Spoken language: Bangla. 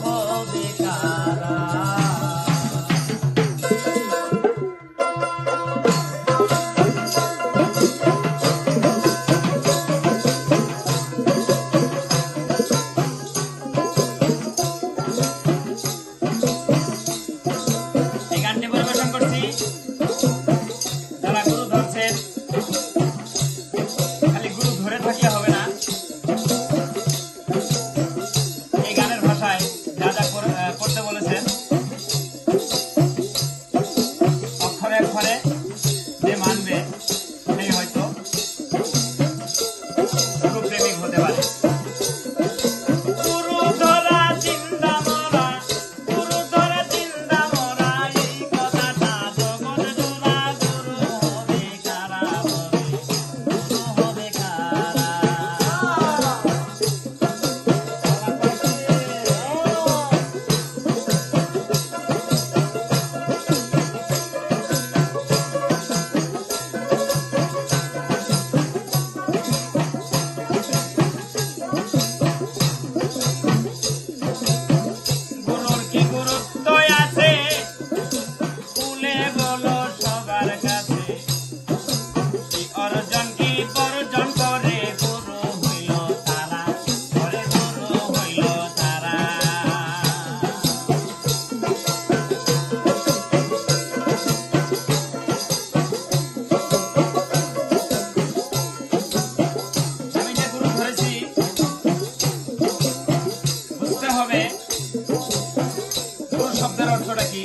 হবে কারা। এই গানটি পরিবেশন করছি যারা গুরু ধরছেন, খালি গুরু ধরে থাকলে হবে না, এই গানের ভাষায় যা যা করতে বলেছেন অক্ষরে অক্ষরে যে মানবে সেই হয়তো গুরু প্রেমিক হতে পারে। গুরু ধরা জিন্দা মরা, গুরু ধরা জিন্দা মরা, এই কথাটা জগৎ জোড়া। গুরু হবে কারা, গুরু হবে কারা। গুরুর কি গুরুত্ব আছে খুলে বলো সবার কাছে, কি অর্জন কি বর্জন করে গুরু হইল তারা, করে গুরু হইল তারা। আমি যে গুরু ধরেছি বুঝতে হবে গুরু শব্দের অর্থটা কি।